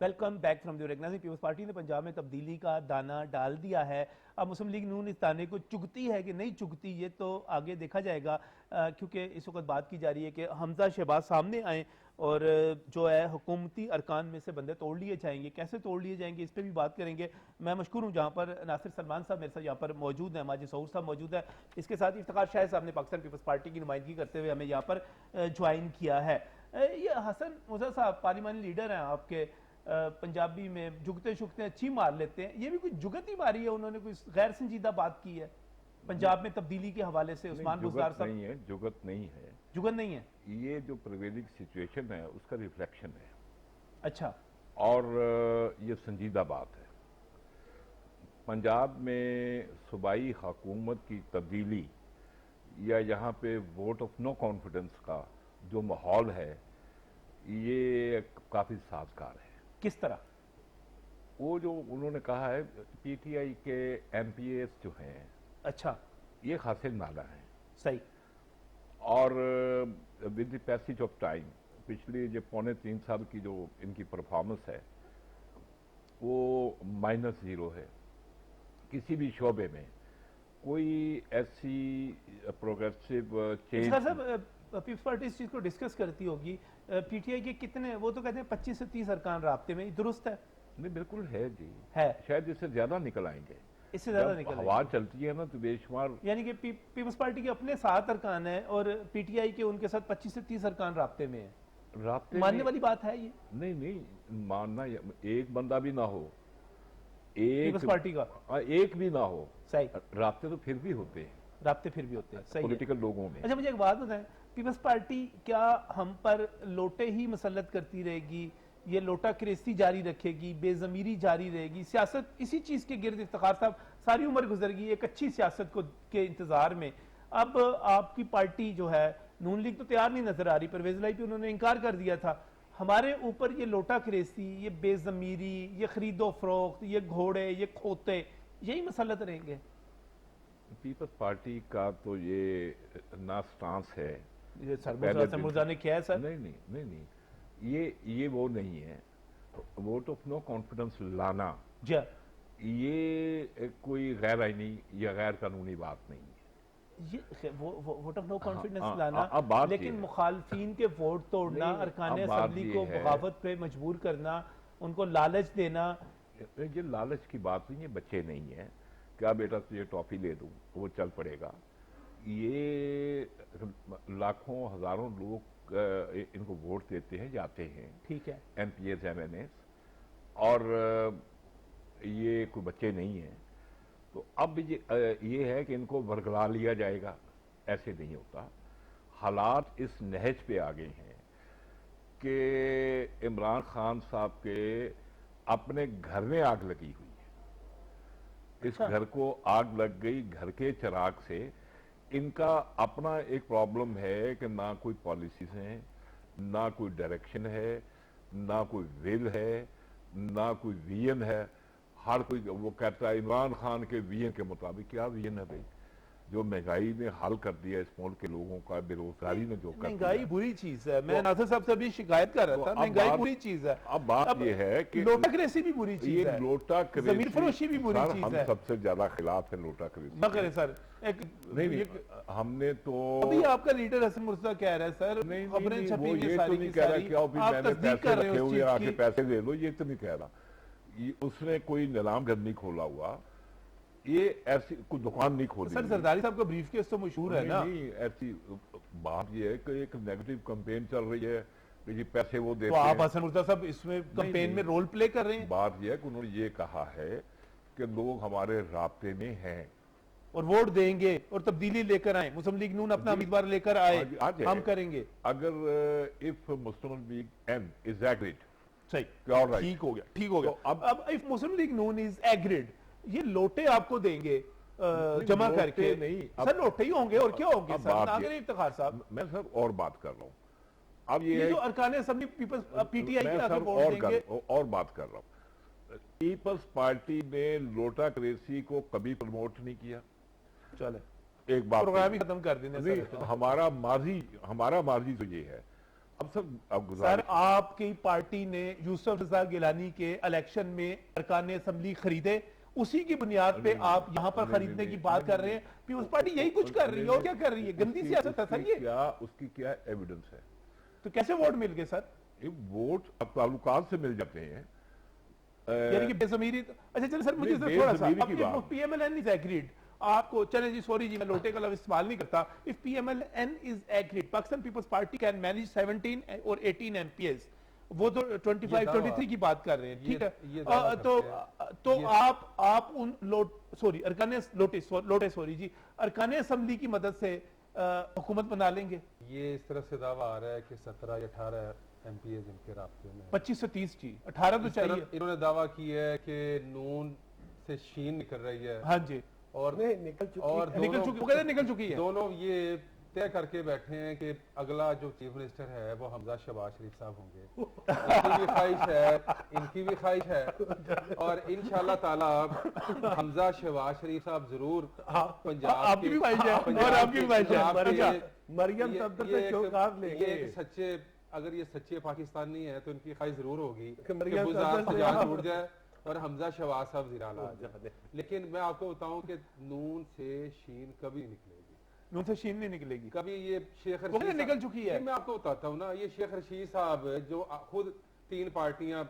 Welcome back from the organising Peoples Party ने पंजाब में तब्दीली का दाना डाल दिया है। अब मुस्लिम लीग नून इस दाने को चुगती है कि नहीं चुगती, ये तो आगे देखा जाएगा, क्योंकि इस वक्त बात की जा रही है कि हमजा शहबाज सामने आए और जो है हुकूमती अरकान में से बंदे तोड़ लिए जाएंगे। कैसे तोड़ लिए जाएंगे इस पर भी बात करेंगे। मैं मशकूर हूँ जहाँ पर नासिर सलमान साहब मेरे साथ यहाँ पर मौजूद हैं, माजिद सऊद साहब मौजूद है, इसके साथ इफ्तिखार शाह साहब ने पाकिस्तान पीपल्स पार्टी की नुमाइंदगी करते हुए हमें यहाँ पर ज्वाइन किया है। ये हसन मुज़ा साहब पार्लिमानी लीडर हैं आपके, पंजाबी में जुगते शुगते अच्छी मार लेते हैं, ये भी कुछ जुगत ही मारी है उन्होंने, कोई गैर संजीदा बात की है पंजाब में तब्दीली के हवाले से। उस्मान बुज़दार जुगत साहब, नहीं है, जुगत नहीं है, जुगत नहीं है। ये जो प्रिवेलिंग सिचुएशन है उसका रिफ्लेक्शन है अच्छा, और ये संजीदा बात है। पंजाब में सूबाई हुकूमत की तब्दीली या यहाँ पे वोट ऑफ नो कॉन्फिडेंस का जो माहौल है ये काफ़ी साजगार है। किस तरह? वो जो उन्होंने कहा है पीटीआई के एमपीएस जो हैं अच्छा, ये खासे नाला हैं सही। और with the passage of time पिछले जो 3.25 साल की जो इनकी परफॉर्मेंस है वो -0 है। किसी भी शोबे में कोई ऐसी प्रोग्रेसिव चेंज साहब पीपल्स पार्टी इस चीज को डिस्कस करती होगी, पीटीआई के कितने, वो तो कहते हैं 25 से 30 अरकान राब्ते में, दुरुस्त है? नहीं बिल्कुल है जी, है, शायद इससे ज्यादा निकल आएंगे। इससे ज्यादा जब निकल हवा चलती है ना तो बेशुमार, यानी कि पीपल्स पार्टी के अपने 7 अरकान है और पीटीआई के उनके साथ 25 से 30 अरकान राब्ते में है। राब्ते मानने में- वाली बात है ये नहीं नहीं मानना, एक बंदा भी ना हो, पीपल्स पार्टी का, एक भी ना हो, सही, राब्ते तो फिर भी होते हैं राब्ते फिर भी होते हैं, सही है। पॉलिटिकल लोगों में। अच्छा, मुझे एक बात बताएं, पीपल्स पार्टी क्या हम पर लोटे ही मुसल्लत करती रहेगी, ये लोटा क्रेस्ती जारी रखेगी, बेजमीरी जारी रहेगी, सियासत इसी चीज के गिर्द? इफ्तिखार साहब सारी उम्र गुजर गई एक अच्छी सियासत को के इंतजार में, अब आपकी पार्टी जो है नून लीग तो तैयार नहीं नजर आ रही, परवेज लाई पे उन्होंने इनकार कर दिया था, हमारे ऊपर ये लोटा क्रेस्ती, ये बेजमीरी, ये खरीदो फरोख्त, ये घोड़े, ये खोते, यही मसलत रहेंगे? पीपल्स पार्टी का तो ये ना स्टांस है। ये पहले सरमुर्जा मुर्जा ने किया है सर? नहीं नहीं नहीं नहीं, ये वो नहीं है। वोट ऑफ नो कॉन्फिडेंस लाना जी हाँ। ये कोई गैर आईनी या गैर कानूनी बात नहीं है। ये वोट ऑफ नो हाँ, कॉन्फिडेंस हाँ, लाना, अब बात ये लेकिन है। मुखालफीन के वोट तोड़ना, नहीं, अरकान अब बात असम्बली ये को है। बगावत पे मजबूर करना, उनको लालच देना, ये लालच की बात नहीं है, बच्चे नहीं है। क्या बेटा तुझे टॉफी ले दूं वो चल पड़ेगा। ये लाखों हजारों लोग इनको वोट देते हैं, जाते हैं, ठीक है, एमपीएस एमएनएस, और ये कोई बच्चे नहीं हैं। तो अब ये है कि इनको बरगला लिया जाएगा, ऐसे नहीं होता। हालात इस नहज पे आ गए हैं कि इमरान खान साहब के अपने घर में आग लगी हुई है। इस घर को आग लग गई, घर के चिराग से। इनका अपना एक प्रॉब्लम है कि ना कोई पॉलिसीज हैं, ना कोई डायरेक्शन है, ना कोई विल है, ना कोई विजन है। हर कोई वो कहता है इमरान खान के विजन के मुताबिक। क्या विजन है भाई? जो महंगाई ने हाल कर दिया इस मुल्क के लोगों का, बेरोजगारी ने जो कर महंगाई दिया। बुरी चीज है। मैं नासिर साहब से अभी शिकायत कर रहा तो था, अब महंगाई बात- बुरी चीज है। अब बात ये है कि लोटा क्रेसी भी बुरी चीज ये है, लोटा जमीन फरोशी भी बुरी सर, चीज हम है। सबसे ज्यादा खिलाफ है लोटा क्रेसी। न करे सर, एक नहीं नहीं, ये- हमने तो अभी आपका लीडर हसन मुर्तजा कह रहा है सर, नहीं खबरें नहीं, छपी वो हुई ये सारी तो नहीं की कह रहा सारी, कि अभी आप मैंने तस्दीक पैसे कर रहे रखे हो उस हुए चीज आके की। पैसे ले लो, ये तो नहीं कह रहा। उसने कोई नीलाम घर नहीं खोला हुआ, ये ऐसी कोई दुकान नहीं खोली सर हुई। जरदारी साहब का ब्रीफ केस तो मशहूर है ना। नहीं, ऐसी बात ये है कि एक नेगेटिव कैंपेन चल रही है कि जी पैसे वो तो देते आप हैं। हसन मुर्तजा साहब इसमें कैंपेन नहीं। में रोल प्ले कर रहे हैं बात ये है कि उन्होंने ये कहा है कि लोग हमारे राब्ते में हैं। और वोट देंगे और तब्दीली लेकर आए, मुस्लिम लीग नून अपना जी। उम्मीदवार लेकर आए, आ जाए। हम करेंगे। अगर if Muslim League M is agreed सही, All right. ठीक हो गया, ठीक हो गया। तो अब if Muslim league Noon is agreed, ये लोटे आपको देंगे जमा लोटे करके? नहीं, सर लोटे ही होंगे और क्या होंगे अब सर, बात ना ये- करें इफ्तिखार साहब। मैं सर और बात कर रहा हूँ। अब ये ये है जो अरकान असेंबली पीपल्स पीटीआई के मैं आगे सर वोट देंगे, और बात कर रहा हूँ। पीपल्स पार्टी ने लोटा क्रेसी को कभी प्रमोट नहीं किया। चले एक बात प्रोग्राम ही खत्म कर देने नहीं, सर। हमारा माजी तो ये है। अब सर अब सर गुजारिश आपकी पार्टी ने यूसुफ रजा गिलानी के इलेक्शन में अरकान असेंबली खरीदे, उसी की बुनियाद पे आप यहाँ पर खरीदने की बात कर रहे हैं। पीपल्स पार्टी यही कुछ कर रही है और क्या कर रही है? गंदी सियासत है सर ये। उसकी क्या एविडेंस है? तो कैसे वोट मिल गए सर? ये वोट अब ताल्लुकात से मिल जाते हैं। यानी कि बेजमीरी। अच्छा चलो सर, मुझे नहीं, थोड़ा सा बेज़मीरी की बात। पीएमएलएन इज एग्रीड, आपको चले जी, सॉरी जी मैं लोटे का लफ्ज इस्तेमाल नहीं करता। If PMLN is agreed, Pakistan Peoples Party can manage 17 और 18 एमपीएस। वो तो 25 दावा- 23 की बात कर रहे हैं, ठीक ये है। दावा तो करते तो ये- आप उन लोटे सॉरी जी, अरकान असेंबली की मदद से हुकूमत बना लेंगे? ये इस तरह से दावा आ रहा है कि 17 या 18 एमपीए जिनके रास्ते में हैं। 25 से 30 जी, 18 तो इस तरह चाहिए। इन्होंने दावा किया है कि नून से शीन निकल रही है हाँ जी, और नहीं, निकल चुकी और है। निकल चुकी, वो कहते हैं निकल चुकी है। दोनों ये तय करके बैठे हैं कि अगला जो चीफ मिनिस्टर है वो हमजा शहबाज शरीफ साहब होंगे। इनकी भी ख्वाहिश है, इनकी भी ख्वाहिश है, और इंशाल्लाह ताला हमजा शहबाज शरीफ साहब जरूर पंजाब आपकी भी ख्वाहिश है पंजाब और आपकी भी ख्वाहिश है। पंजाब के अच्छा, मरियम ये- तब्दर ये से एक- चौकार लेंगे। ये एक सच्चे, अगर ये सच्चे पाकिस्तानी है तो इनकी ख्वाहिश जरूर होगी कि कि मरियम गुजार तब्दर से से जान आप- छूट जाए और हमजा शहबाज साहब जिराला आ जाए। लेकिन मैं आपको बताऊं कि नून से शीन कभी नहीं निकलेगी, नून से शीन नहीं निकलेगी। कभी। ये शेख वो रशीद कहते हैं निकल चुकी है। मैं आपको बताता हूँ ना, ये शेख रशीद साहब जो खुद 3 पार्टियां,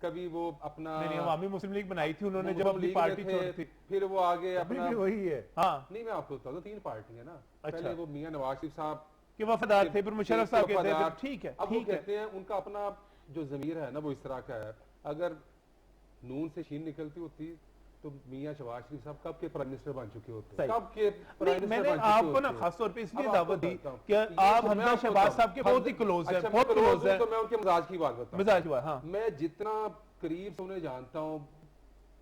कभी वो अपना नहीं, अवामी मुस्लिम लीग बनाई थी उन्होंने जब मुस्लिम अपनी लीग पार्टी में थे, छोड़ी थी। फिर वो आगे अभी अपना भी वही है। हाँ, नहीं, मैं आपको बताता हूँ 3 पार्टियां ना। अच्छा। पहले वो मियां नवाज शरीफ साहब कि वफादार थे, फिर मुशर्रफ साहब कहते वफादार। थे, ठीक है, अब वो ठीक है। कहते हैं उनका अपना जो जमीर है ना वो इस तरह का है। अगर नून से शीन निकलती होती तो मियां शहबाज शरीफ साहब कब के प्राइम मिनिस्टर बन चुके होते, सही। कब के नहीं, प्राइम मिनिस्टर मैंने बन चुके आपको ना होते। खासतौर पे इसलिए अब आपको दावत दी बताता हूँ। कि ये आप तो मैं हमजा आपको शहबाज बताता साहब के हूँ। बहुत ही क्लोज हैं, अच्छा, बहुत मैं close क्लोज हैं। हूँ तो मैं उनके मिजाज की बात बताता हूँ। मिजाज हुआ, हाँ, मैं जितना करीब से उन्हें जानता हूँ,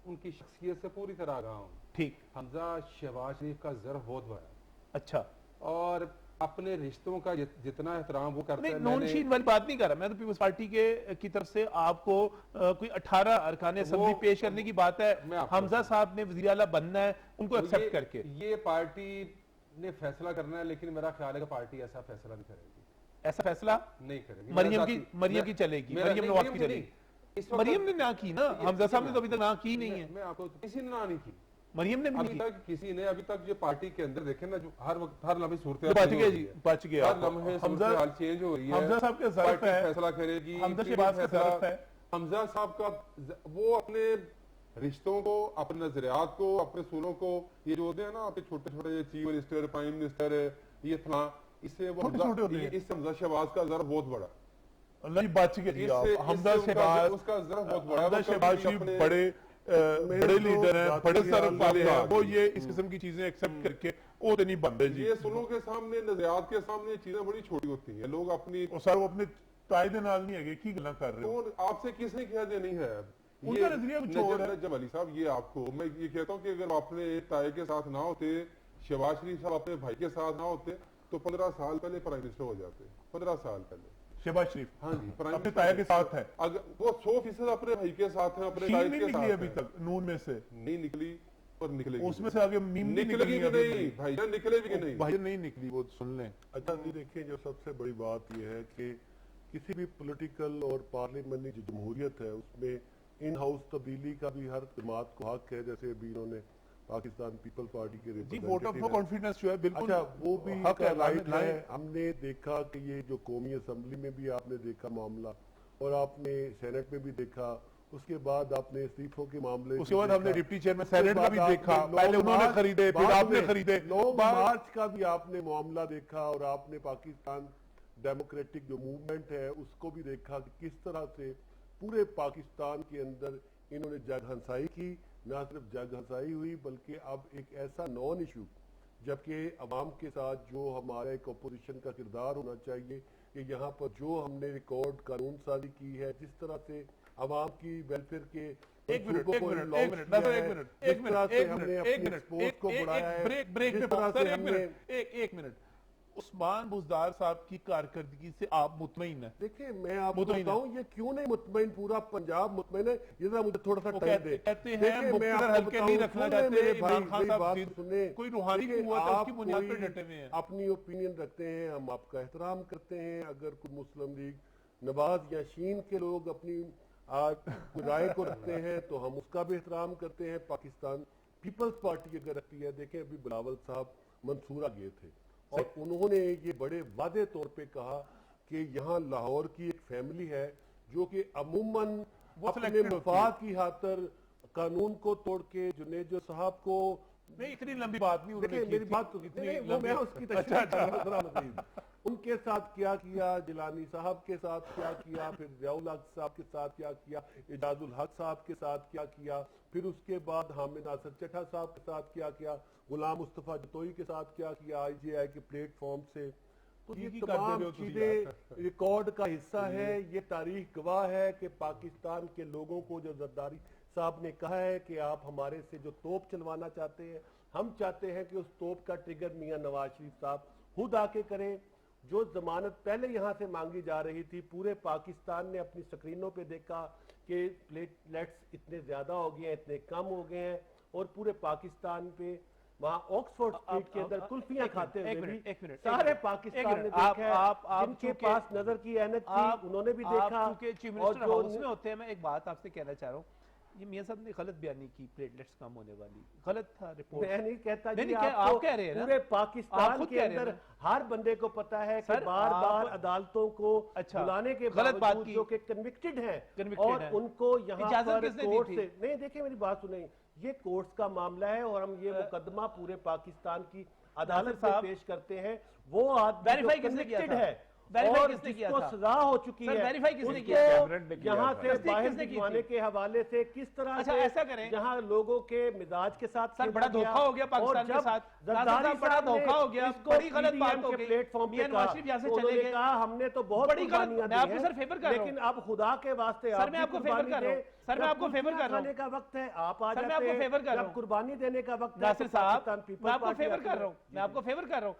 उनकी शख्सियत से पूरी तरह आगाह हूँ। ठीक, हमजा शहबाज शरीफ का ज़र्फ बहुत बड़ा है अच्छा। और अपने रिश्तों का जितना एहतराम वो करता नहीं, है। नॉन मैंने- शीन वाली बात नहीं कर रहा मैं, तो पीपल्स पार्टी के की तरफ से आपको कोई 18 अरकान असेंबली वो- पेश करने की बात मैं है। आपको- हमजा साहब ने वज़ीर आला बनना है, उनको तो एक्सेप्ट करके। ये पार्टी ने फैसला करना है, लेकिन मेरा ख्याल है कि पार्टी ऐसा फैसला नहीं करेगी, ऐसा फैसला नहीं करेगी। मरियम मेरा की साथी- मरियम की मैं- चलेगी, मेरा- मरियम नहीं, नवाज की नहीं, चलेगी। इस वक्त- मरियम ने ना की ना, ये- हमजा साहब ये- ने तो अभी तक ना की नहीं है। मैं आपको किसी ने ना नहीं की, मरियम ने भी अभी नहीं की। तक किसी ने, अभी तक जो पार्टी के अंदर देखे ना, जो हर वक्त हर लम्हे सूरत बच गए जी, बच गए हर आप। लम्हे हमजा सूरत हाल चेंज हो रही है। हमजा साहब के ज़र्फ पार्टी है, फैसला करेगी, हमजा पीढ़ी शहबाज का फैसला- ज़र्फ है। हमजा साहब का वो अपने रिश्तों को, अपने नजरियात को, अपने सूलों को, ये जो होते हैं ना आपके छोटे छोटे चीफ मिनिस्टर, प्राइम मिनिस्टर, ये फलां, इससे वो छोटे छोटे होते हैं। इस हमजा शहबाज का ज़र्फ बहुत बड़ा। अल्लाह जी, बच गए जी आप। इससे- हमजा इससे उनका- शहबाज, उसका ज़र्फ बहुत बड़ा है। हमजा वो शहबाज कभी शरीफ अपने- बड़े बड़े तो लीडर हैं, जाती बड़े है, सरफ वाले हैं, अल्लाह वो ये इस किस्म की चीजें एक्सेप्ट करके वो तो नहीं बनते जी। ये सुनों के सामने, नजरियात के सामने चीजें बड़ी छोटी होती हैं। लोग अपनी और सर वो अपने ताए दे नाल नहीं है की गल्ला कर रहे हो। तो आपसे किसने कहा देनी है? उनका नजरिया कुछ और है। नजम अली साहब, ये आपको मैं ये कहता हूँ कि अगर अपने ताए के साथ ना होते, शहबाज शरीफ साहब अपने भाई के साथ ना होते, तो 15 साल पहले प्राइम मिनिस्टर हो जाते। 15 साल पहले। शहबाज शरीफ हाँ जी, प्राइम अपने मिनिस्टर- ताया के साथ है। अगर वो 100% अपने भाई के साथ है, अपने शीन ताए नहीं के निकली साथ अभी है। तक नून में से, नहीं निकली और निकलेगी। उसमें से आगे मीम नहीं निकलेगी कि अभी नहीं भाई, निकलेगी कि नहीं? भाई नहीं निकली, वो सुन लें। अच्छा जी, देखिए जो सबसे बड़ी बात यह है कि किसी भी पॉलिटिकल और पार्लियामेंट्री जो जमहूरियत है उसमें इन हाउस तब्दीली का भी हर जमात को हक है। जैसे अभी इन्होंने पाकिस्तान पीपल पार्टी के जी वोट ऑफ नो representative हैं। कॉन्फिडेंस जो है बिल्कुल अच्छा, वो भी हक है, राइट लाएं। है। हमने देखा कि ये जो कौमी असम्बली में भी आपने देखा मामला, और आपने सेनेट में भी देखा, उसके बाद आपने इस्तीफों के मामले उसके बाद हमने डिप्टी चेयरमैन उसके सेनेट का बाद भी आपने देखा, 9 पहले उन्होंने मार्च- खरीदे, फिर बाद आपने में खरीदे। 9 बाद- मार्च का भी आपने मामला देखा, और आपने पाकिस्तान डेमोक्रेटिक जो मूवमेंट है उसको भी देखा कि किस तरह से पूरे पाकिस्तान के अंदर इन्होंने जग हंसाई की। ना सिर्फ जग हंसाई हुई, बल्कि अब एक ऐसा नॉन इशू, जबकि अवाम के साथ जो हमारा एक अपोजिशन का किरदार होना चाहिए, कि यहाँ पर जो हमने रिकॉर्ड कानून साजी की है, जिस तरह से आवाम की वेलफेयर के एक मिनट, मंसूबों एक को मिनट, launch एक मिनट, किया नजर, है, एक मिनट, जिस एक तरह मिनट, से एक हमने मिनट, अपनी एक मिनट, एक्सपोर्ट को बढ़ाया है, ब्रेक जिस में तरह सर, से एक हमने मिनट, एक मिनट। उस्मान बुज़दार साहब की कारकर्दगी से आप मुतमईन हैं? देखिए मैं आपको मुतमईन है। बताऊं ये क्यों नहीं मुतमईन, पूरा पंजाब मुतमईन है। ये जरा मुझे थोड़ा सा वो टाइम दे। कहते हैं देखिए, मैं मुख्तदर आपको हल्के नहीं बताऊं, रखना सुनिए चाहते, मेरे भाई, इमरान खान मेरी साहब बात जिद- सुनिए। कोई रूहानी देखिए, कुव्वत है, उसकी आप बुनियाद पे कोई डटे हुए हैं। अपनी ओपिनियन रखते हैं, हम आपका एहतराम करते हैं। अगर कोई मुस्लिम लीग नवाज या शीन के लोग अपनी राय को रखते हैं तो हम उसका भी एहतराम करते हैं। पाकिस्तान पीपल्स पार्टी अगर रखती है, देखें अभी बिलावल साहब मंसूरा गए थे और उन्होंने ये बड़े वादे तौर पे कहा कि यहाँ लाहौर की एक फैमिली है जो कि अमूमन वो अपने selected होती मफाद की खातर कानून को तोड़ के जुनेजो साहब को, नहीं इतनी लंबी बात नहीं उन्होंने देखिए की मेरी थी, बात तो इतनी नहीं, वो लंबी- मैं उसकी तशरीह कर रहा हूं, जरा मज़ीद। उनके साथ क्या किया, जिलानी साहब के साथ क्या किया, फिर ज़ियाउल हक साहब के साथ क्या किया, इजाजुल हक साहब के साथ क्या किया, फिर उसके बाद हामिद नासिर चट्टा साहब के साथ क्या किया, गुलाम मुस्तफ़ा जतोई के साथ क्या किया IGI के प्लेटफॉर्म से। तो ये की कर दे तमाम रहे हो तुम चीजें रिकॉर्ड का हिस्सा है। ये तारीख गवाह है कि पाकिस्तान के लोगों को जो जरदारी साहब ने कहा है कि आप हमारे से जो तोप चलवाना चाहते हैं, हम चाहते हैं कि उस तोप का ट्रिगर मियां नवाज शरीफ साहब खुद आके करें। जो जमानत पहले यहाँ से मांगी जा रही थी, पूरे पाकिस्तान ने अपनी स्क्रीनों पे देखा कि प्लेटलेट्स इतने ज्यादा हो गए हैं, इतने कम हो गए हैं, और पूरे पाकिस्तान पे वहाँ ऑक्सफोर्ड स्ट्रीट के अंदर कुल्फियां खाते हुए भी एक मिनट, सारे पाकिस्तान ने देखा है। जिनके पास नजर की ऐनक थी उन्होंने भी देखा। चूंकि चीफ और मिनिस्टर जो हाउस में होते हैं, मैं एक बात आपसे कहना चाह रहा हूँ, ये मियां साहब ने गलत बयानी की, प्लेटलेट्स कम होने वाली गलत था रिपोर्ट। मैं नहीं कहता नहीं, जी, नहीं, आपको आप कह रहे हैं ना, पूरे आप पाकिस्तान खुद के कह रहे हैं अंदर ना। हर बंदे को पता है कि सर, बार बार आप- अदालतों को अच्छा, बुलाने के गलत बात बावजूद की। जो कि कन्विक्टेड हैं Convicted और हैं। उनको यहाँ इजाजत पर किसने दी कोर्ट थी? से, नहीं देखिए मेरी बात सुनिए, ये कोर्ट्स का मामला है और हम ये मुकदमा पूरे पाकिस्तान की अदालत में साहब, पेश करते हैं। वो आदमी Verify जो किसने किया convicted था? है Verify और किसने किया जिसको था? सजा हो चुकी सर, है, verify किसने उसको किया था? कैमरन ने किया यहाँ था। से तस्दीक बाहर किसने की भिजवाने थी? के हवाले से किस तरह अच्छा, से ऐसा करें। जहाँ लोगों के मिजाज के साथ सर, खेला बड़ा गया धोखा हो गया पाकिस्तान और के जब साथ। जरदारी नासिर साहब, बड़ा साहब ने धोखा हो गया, इसको बड़ी गलत PDM बात हो के गई। प्लेटफॉर्म पे मियां नवाज शरीफ यहाँ से तो चले उन्होंने गए। कहा हमने तो बहुत बड़ी गलत- कुर्बानियां मैं दी आपको हैं, सर फेवर कर रहा हूं। लेकिन अब खुदा के वास्ते सर, मैं आपको फेवर कर रहा हूं। सर, मैं आपको फेवर कर रहा हूं। खाने का वक्त है, आप आ सर, मैं जाते आपको हैं। फेवर कर रहा जब हूं। कुर्बानी देने का वक्त है नासिर तो साहब, पाकिस्तान मैं पीपल्स आपको पार्टी फेवर आती कर है। रहा हूँ, मैं आपको फेवर कर रहा हूँ।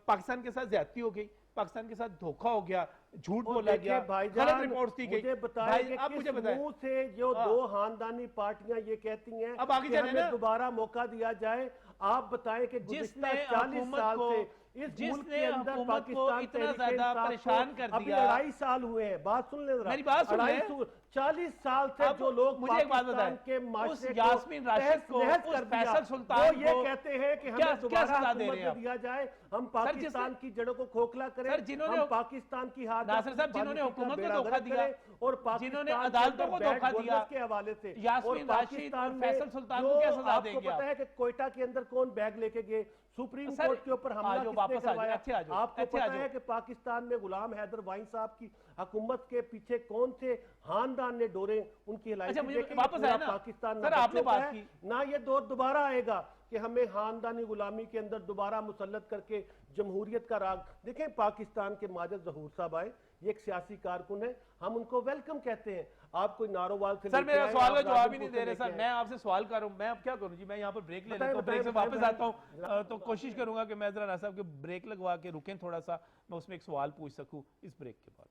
पाकिस्तान के साथ ज्यादती हो गई, पाकिस्तान के साथ धोखा हो गया, झूठ और बोला देखिए गया, भाईजान, गलत रिपोर्ट्स दी गई। मुझे बताएं भाई, कि आप किस मुझे बताएं। मुंह से जो हाँ। दो खानदानी पार्टियां ये कहती हैं अब आगे कि चलें हमें ना। दोबारा मौका दिया जाए। आप बताएं कि गुज़िश्ता जिसने 40 हुकूमत साल को- से इस मुल्क जिसने के अंदर हुकूमत को पाकिस्तान इतना तहरीक ज्यादा इंसाफ को परेशान कर अभी दिया। 2.5 साल हुए हैं, बात सुन ले जरा। मेरी बात सुन ले। 40 साल से अब जो लोग मुझे एक बात पाकिस्तान बताएं, के उस माशरे यास्मीन राशिद को, तहस उस कर दिया, फैसल सुल्तान वो ये को कहते हैं कि क्या हमें दोबारा सजा दे हुकूमत रहे हैं में दिया जाए, हम जिसने- पाकिस्तान की जड़ों को खोखला करें, सर, जिन्होंने- हम पाकिस्तान की हार नासिर साहब, जिन्होंने हुकूमत को धोखा दिया, और जिन्होंने पाकिस्तान अदालतों को के अंदर धोखा बैड दिया, गवर्नेंस के हवाले से यास्मीन और राशिद और पाकिस्तान फैसल में सुल्तान जो को क्या सजा आपको देंगे पता आप? है कि कोयटा के अंदर कौन बैग लेके गए, सुप्रीम सर, कोर्ट के ऊपर आ हमला जाओ, किसने वापस आ जाओ, करवाया? अच्छे आ जाओ, आपको अच्छे आ पता जाओ। है कि पाकिस्तान में गुलाम हैदर वाइन साहब की हुकूमत के पीछे कौन से खानदान ने डोरे उनकी हिलाई अच्छा, थी? मुझे देखें, वापस पूरा आए ना। पाकिस्तान सर, ना आपने बच्चों का बात है, की। ना ये दौर दोबारा आएगा कि हमें खानदानी गुलामी के अंदर दोबारा मुसल्लत करके जमहूरियत का राग। देखें, पाकिस्तान के माजिद ज़हूर साहब आए, ये एक सियासी कारकुन है, हम उनको वेलकम कहते हैं। आप कोई नारोवाल से सर, लेके मेरा आए, सवाल आप का जवाब ही राजनपुर नहीं से दे रहे लेके सर। आए। मैं आपसे सवाल कर रहा हूँ, मैं अब क्या करूँ जी, मैं यहाँ पर ब्रेक ले लेता हूँ, बताएं, ब्रेक से बताएं, वापस बताएं, आता हूँ। तो कोशिश करूंगा कि मैं जरा ना साहब के ब्रेक लगवा के रुकें थोड़ा सा, मैं उसमें एक सवाल पूछ सकूँ इस ब्रेक के बाद।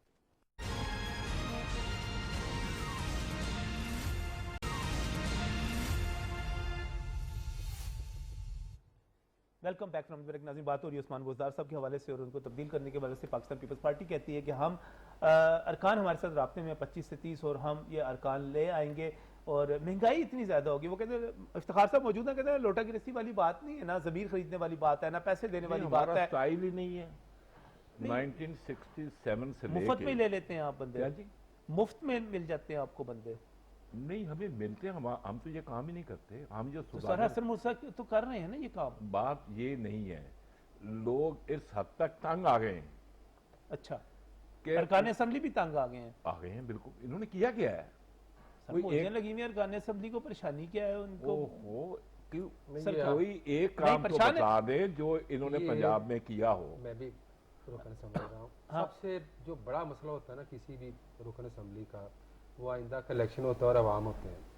Welcome back from break. नाज़रीन, बात हो रही है उस्मान बुज़दार साहब के हवाले से और उनको तब्दील करने के हवाले से। पाकिस्तान पीपल्स पार्टी कहती है कि हम अरकान हमारे साथ राब्ते में 25 से 30 और हम ये अरकान ले आएंगे और महंगाई इतनी ज़्यादा होगी। वो कहते हैं, इफ्तिखार साहब मौजूद है, कहते हैं लोटा गिरस्ती वाली बात नहीं है, ना ज़मीर खरीदने वाली बात है, ना पैसे देने वाली बात हमारा है, स्टाइल ही नहीं है। 1967 से मुफ्त में लेके ले लेते हैं आप बंदे, क्या जी? मुफ्त में मिल जाते हैं आपको बंदे। नहीं, हमें मिलते हैं, हम तो ये काम ही नहीं करते। हम जो तो सर सुधार हसन मुर्सद तो कर रहे हैं ना ये काम। बात ये नहीं है, लोग इस हद तक तंग आ गए हैं अच्छा, कि अरकान असम्बली भी तंग आ गए हैं। आ गए हैं बिल्कुल। इन्होंने किया क्या है? सर कोई मुझे एक- लगी नहीं अरकान असम्बली को परेशानी क्या है उनको। ओहो, क्यों सर, कोई एक काम तो परेशान है। बता दे जो इन्होंने ये- पंजाब में किया हो। मैं भी रुकन असम्बली का हाँ। सबसे जो बड़ा मसला होता है ना किसी भी रुकन असम्बली का, वो आइंदा का इलेक्शन होता है और अवाम होते हैं।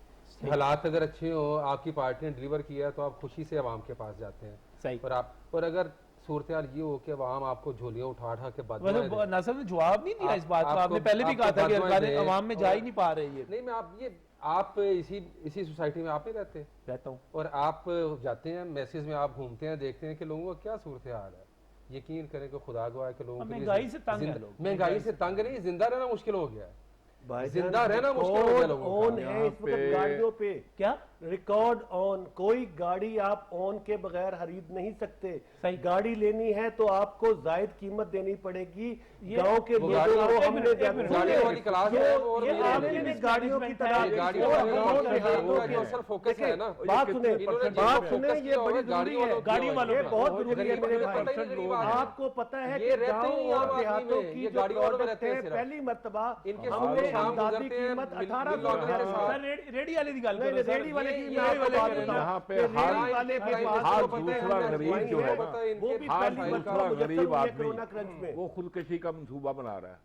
हालात अगर अच्छे हो, आपकी पार्टी ने डिलीवर किया तो आप खुशी से अवाम के पास जाते हैं। सही। और अगर सूरत हाल ये हो कि अवाम आपको झोलियां उठा उठा के बददुआएं मतलब दें। नासिर ने जवाब नहीं दिया इस बात का। आपको- आपने पहले भी कहा था कि आपको बददुआएं दें अवाम में जा ही और- नहीं पा रहे ये। नहीं, मैं आप इसी सोसाइटी में आप नहीं रहते, रहता हूँ। और आप जाते हैं मैसेज में, आप घूमते हैं, देखते हैं कि लोगों का क्या सूरत हाल है। यकीन करें कि खुदा गवाह है कि लोगों के लिए महंगाई से तंग है लोग। महंगाई से तंग नहीं, जिंदा रहना मुश्किल हो गया है। भाईजान, जिंदा रहना मुश्किल हो गया रिकॉर्ड लोगों ऑन का। है इस वक्त गाड़ियों पे। क्या रिकॉर्ड ऑन, कोई गाड़ी आप ऑन के बगैर खरीद नहीं सकते। सही। गाड़ी लेनी है तो आपको जायद कीमत देनी पड़ेगी। ये- गांव के वो लोगों गाड़ी- को एक हमने मिनट, एक मिनट। गाड़ियों वाली क्लास जो है वो, और ये मेरे आपने लिए भी गाड़ियों की तरह ये गाड़ियों और वाले गांव लोग के हैं, हाथों उनका के- जो असल फोकस है ना, बात सुने, इन्होंने जो बात फोकस सुने, ये किया हुआ बड़ी है जरूरी गाड़ियों है। वालों गाड़ियों वालों ये का। बहुत वो जरूरी है गरीब मेरे को भाई। पता ही नहीं गरीब आदमी। आपको पता है ये कि रहते गांव ही और आम आदमी देहातों में, की ये जो गाड़ियों वालों में प्रोडक्ट रहते हैं है सिर्फ। पहली मर्तबा इनके हमने सुबह शाम आमदादी गुजरते हैं, कीमत मिल- 1800 मिल- के मिल- साथ। सर रेडी वाले की गल नहीं, करो सर। रेडी वाले की ये- मैं ये आपको वाले बात के बताऊं। यहाँ पे ये हर- रेडी वाले पे हर बात हर पता है, दूसरा हमने गरीब अजमाई जो है है, ना, वो भी हर पहली दूसरा मर्तबा मुयस्सर गरीब हुई है आदमी कोरोना क्रंच में। वो खुदकुशी का मंसूबा बना रहा है।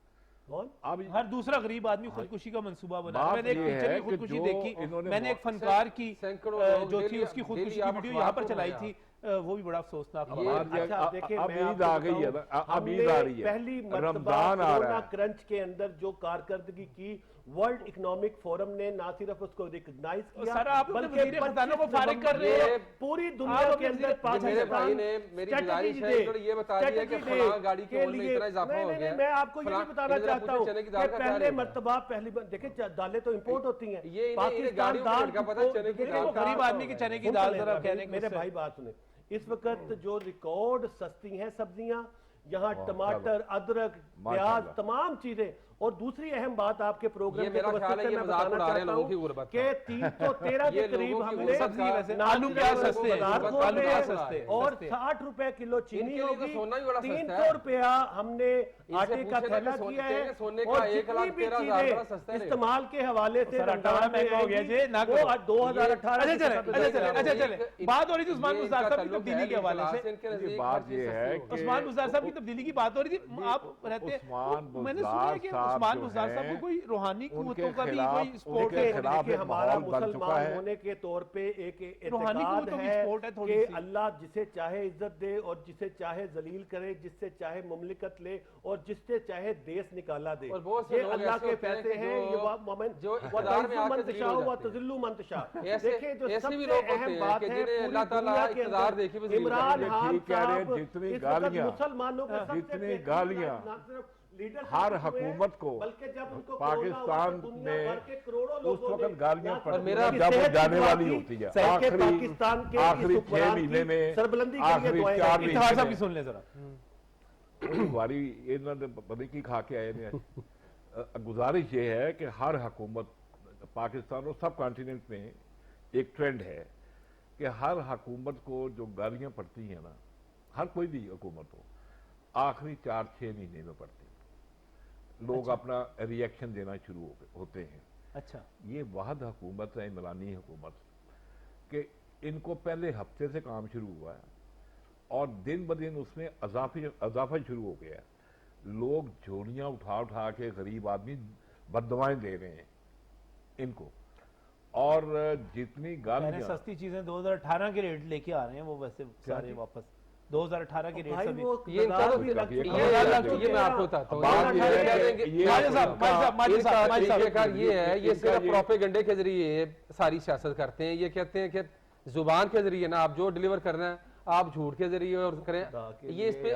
कौन? अब हर दूसरा गरीब आदमी खुदकुशी का मंसूबा बना रहा है। बात मैंने एक ये पिक्चर है की कि खुदकुशी जो देखी, इन्होंने मैंने एक बहुत- फनकार की सैकड़ों लोग जो थी डेली- उसकी खुदकुशी डेली की आप वीडियो अखबार यहाँ पर को चलाई पढ़ें थी। वो भी बड़ा अफसोसनाक ये- खबर अब है। अच्छा, देखिए, अब मैं ईद आपको आ गई है ना, बताऊं, अब ईद हमने आ रही है, पहली मर्तबा रमजान आ कोरोना रहा है। क्रंच के अंदर जो कारकर्दगी की, वर्ल्ड इकोनॉमिक फोरम ने ना सिर्फ उसको रिकॉग्नाइज किया, सर, आप अपने बल्कि वज़ीर ख़ज़ाना को 25 फारिग कर रहे नवंबर हैं। को पूरी दुनिया आप के अपने अंदर वज़ीर- मेरे भाई ने मेरी गुजारिश है, इन्होंने ये बता दिया कि फलां गाड़ी के ओल में इतना इजाफा हो गया। मैं आपको ये भी बताना चाहता हूँ कि पहले मर्तबा पहली देखिए दालें तो इंपोर्ट होती हैं। ये इन्हें पाकिस्तान गाड़ियों का दाल झटका पता है, चने की देखिए, दाल वो गरीब आदमी की चने की दाल जरा कहने के मेरे मुझसे। भाई बात सुने, इस वक्त जो रिकॉर्ड सस्ती हैं सब्जियां, यहाँ टमाटर, अदरक, प्याज, माशाल्लाह। तमाम चीजें। और दूसरी अहम बात आपके प्रोग्राम ये के मेरा तवज्जो ख्याल है से ये मैं मजाक बताना उड़ा रहे हैं चाहता लोगों की हूं गुर्बत कि का। 313 ये के करीब लोगों की हमने गुर्बत सब्जी वैसे ना आलू सिर्फ प्याज सस्ते हैं, बाजार खोल आलू रहे प्याज हैं सस्ते हैं, और सस्ते हैं। 60 रुपए किलो चीनी इनके लिए तो होगी, सोना ही बड़ा सस्ता है। 300 रुपया हमने आटे का पूछे ना थैला कि किया सोने- है। सोने का और 1,13,000 जितनी भी बड़ा सस्ता चीजें है। इस्तेमाल के हवाले से सर, रमजान 18 में महंगा हो गया आएंगी, जी, ना वो करो। 2018 अच्छा के चले, साथ अच्छा चले, अच्छा चले। इनका- बात हो रही थी उस्मान ये मुज़्ज़ार इनका साहब की ताल्लुक तब्दीली है, के हवाले इनके से। इनके नज़दीक बात हर चीज़ ये सस्ती है होगी। कि उस्मान मुज़्ज़ार साहब की तब्दीली की बात हो रही थी। आप रहते हैं, उस्मान मैंने सुना है कि मुज़्ज़ार उस्मान साहब मुज़्ज़ार जो साहब को हैं, कोई रूहानी उनके कुव्वतों का भी खिलाफ- कोई स्पोर्ट उनके है। खिलाफ देखिए, एक हमारा माहौल बन चुका मुसलमान है। होने के तौर पे एक रूहानी एतकाद कुव्वतों की सपोर्ट है है थोड़ी कि सी। अल्लाह जिसे चाहे इज्जत दे और जिसे चाहे जलील करे, जिससे चाहे मुमलिकत ले और जिससे चाहे देश निकाला दे। और बहुत से ये लोग अल्लाह ऐसे के होते हैं फैसले कि हैं। जो- ये मोमेंट जो इक़्तिदार में आके ज़लील हो जाते हैं। तजिल्लु मंतशा। ऐसे- देखिए, जो ऐसे भी सबसे लोग होते अहम हैं बात कि है, जिन्हें पूरी अल्लाह ताला दुनिया के इक़्तिदार अंदर देके भी ज़लील इमरान करते हैं। खान ठीक कह रहे हैं, साहब जितनी इस वक्त गालियां- मुसलमानों के सबसे जितनी बेहतरीन गालियां ना सिर्फ लीडर हर साबित हुए हैं, हुकूमत को बल्कि जब उनको पाकिस्तान कोरोना हुआ तो दुनिया में भर के करोड़ों उस लोगों वक्त ने गालियां ना पड़ती सिर्फ मेरा- उनकी जब वो सेहत की जाने दुआ वाली की, होती है। बल्कि पाकिस्तान के इस आखिरी 6 हुक्मरान महीने की में सरबलंदी के लिए आखिरी दुआएं 4 करेंगे। इत्तेहाद साहब महीने की सुन ले जरा। वारी इन्होंने पता की खा के आए ने गुजारिश ये है कि हर हुकूमत पाकिस्तान और सब कॉन्टिनेंट में एक ट्रेंड है कि हर हुकूमत को जो गालियां पड़ती हैं ना, हर कोई भी हुकूमत हो, आखिरी 4-6 महीने में पड़ती हैं। लोग अपना रिएक्शन देना शुरू होते हैं। अच्छा, ये वाहद हुकूमत है, इमरानी हुकूमत, कि इनको पहले हफ्ते से काम शुरू हुआ है और दिन ब दिन उसमें अजाफा शुरू हो गया है। लोग झोलियां उठा उठा के गरीब आदमी बददुआएं दे रहे हैं इनको, और जितनी मैंने गालियां सस्ती चीजें 2018 के रेट लेके आ रहे हैं वो वैसे सारे वापस 2018 के रेट भाई सभी। वो ये इनका तो भी लग चुका ये- है। ये मैं आपको बताता हूँ। बात ये है कह कि देंगे- ये- माजिद साहब, माजिद साहब, माजिद साहब। तरीक़ेकार ये है, ये इनका सिर्फ ये- प्रोपेगेंडे के जरिए सारी सियासत करते हैं। ये कहते हैं कि जुबान के जरिए ना आप जो डिलीवर करना है आप झूठ के जरिए और करें। ये इस पे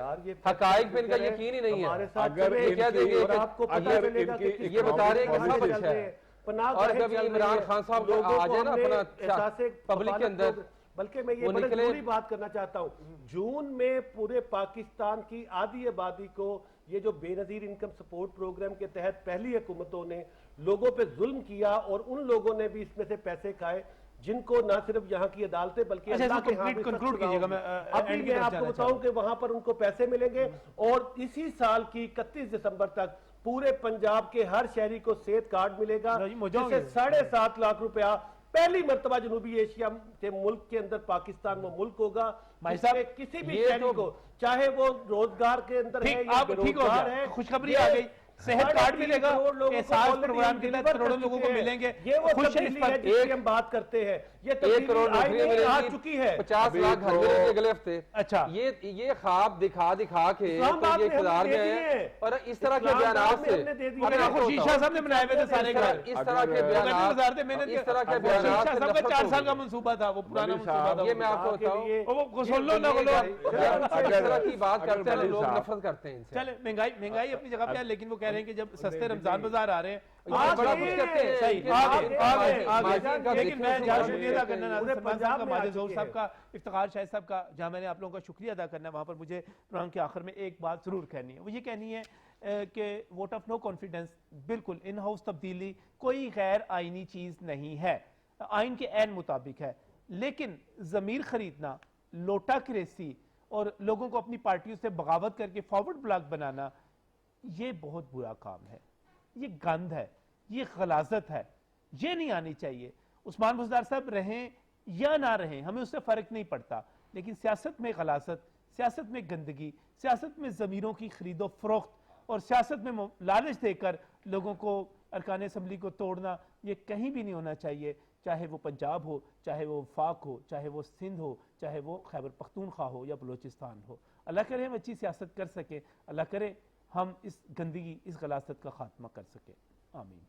हकाइक पे इनका यकीन ही नहीं हमारे है। साथ अगर चले, ये कह देंगे और कि आपको पता अगर चलेगा कि इनकी किस ये बता रहे हैं कि तरह सब से अच्छा चल रहे है। हैं। पनाह और गाहें कभी चल इमरान रही हैं। खान साहब लोगों आ को जाए ना हमने अपना एहसासे पब्लिक के अंदर, बल्कि मैं ये वो बड़ी निकले- जरूरी बात करना चाहता हूँ, जून में पूरे पाकिस्तान की आधी आबादी को ये जो बेनजीर इनकम सपोर्ट प्रोग्राम के तहत पहली हुकूमतों ने लोगों पे जुल्म किया और उन लोगों ने भी इसमें से पैसे खाए जिनको ना सिर्फ यहाँ की अदालतें बल्कि अच्छा, अल्लाह इसको के यहाँ भी conclude सख्त कीजिएगा, सजा मैं, होगी। अभी end की मैं तरफ आपको जाना बताऊं कि वहां पर उनको पैसे मिलेंगे और इसी साल की 31 दिसंबर तक पूरे पंजाब के हर शहरी को सेहत कार्ड मिलेगा जी, मौजूद जिससे है। 7.5 लाख रुपया पहली मर्तबा जनूबी एशिया के मुल्क के अंदर पाकिस्तान वो मुल्क होगा भाई साहब, जिसमें किसी भी ये शहरी तो- को, चाहे वो रोजगार के अंदर है ठीक, या आप ठीक हो बेरोजगार गया, है, खुशखबरी ये आ गई, सेहत कार्ड 3.5 मिलेगा, करोड़ लोगों को एहसास already प्रोग्राम के तहत deliver करोड़ों कर लोगों को चुके हैं। मिलेंगे। ये वो खुश हैं इस तब्दीली पर। है जिसकी हम बात करते हैं। ये 1 करोड़ तब्दीली नौकरियां आईने आ मिलेंगी, चुकी है। 50 लाख घर मिलेंगे अगले हफ्ते। अच्छा। ये ख्वाब दिखा दिखा के इस्लामाबाद ये में हमने इक़्तिदार दे में दिए है हैं। और इस तरह के इस्लामाबाद बयानात में से हमने दे दिए अब मैं हैं। आपको खुशी शाह साहब ने बनाए हुए थे सारे घर। इस तरह के अगर- बयानात हजार थे, मैंने इस तरह के खुशी बयानात शाह से साहब का नफरत 4 साल का होगी। मंसूबा था, वो पुराना मलिक मंसूबा साहब, था। ये मैं आपको के बताऊं, लिए- वो सुन लो ना बोलो। जब इस तरह की बात करते हैं अगर लोग साहब- नफरत करते हैं इनसे। चले, महंगाई अपनी जगह पे है, लेकिन वो कह रहे हैं कि जब सस्ते रमजान बाजार आ रहे हैं, ये आज बड़ा भी- कुछ कहते हैं सही, कि आगे, माजी- आगे, माजी आगे। का लेकिन मैं जिक्र जहाँ सुना शुक्रिया अदा करना पूरे सलमान साहब पंजाब का, में आ माजिद ज़हूर चुकी साहब है। का, इफ्तिखार शाहिद साहब का, जहाँ मैंने आप लोगों का शुक्रिया अदा करना है, वहाँ पर मुझे प्रोग्राम के आखिर में एक बात जरूर कहनी है। वो ये कहनी है कि वोट ऑफ नो कॉन्फिडेंस बिल्कुल इन हाउस तब्दीली कोई गैर आइनी चीज़ नहीं है, आइन के ऐन मुताबिक है, लेकिन ज़मीर खरीदना, लोटा क्रेसी और लोगों को अपनी पार्टियों से बगावत करके फॉरवर्ड ब्लॉक बनाना, ये बहुत बुरा काम है, ये गंद है, ये गलाजत है, ये नहीं आनी चाहिए। उस्मान बुज़दार साहब रहें या ना रहें, हमें उससे फ़र्क नहीं पड़ता, लेकिन सियासत में गलाजत, सियासत में गंदगी, सियासत में ज़मीरों की खरीदो फरोख्त और सियासत में लालच देकर लोगों को अरकान असम्बली को तोड़ना, ये कहीं भी नहीं होना चाहिए, चाहे वो पंजाब हो, चाहे वो वफाक हो, चाहे वो सिंध हो, चाहे वो खैबर पख्तूनख्वा हो या बलोचिस्तान हो। अल्लाह करे हम अच्छी सियासत कर सकें, अल्लाह करे हम इस गंदगी, इस गलासत का खात्मा कर सकें। आमीन।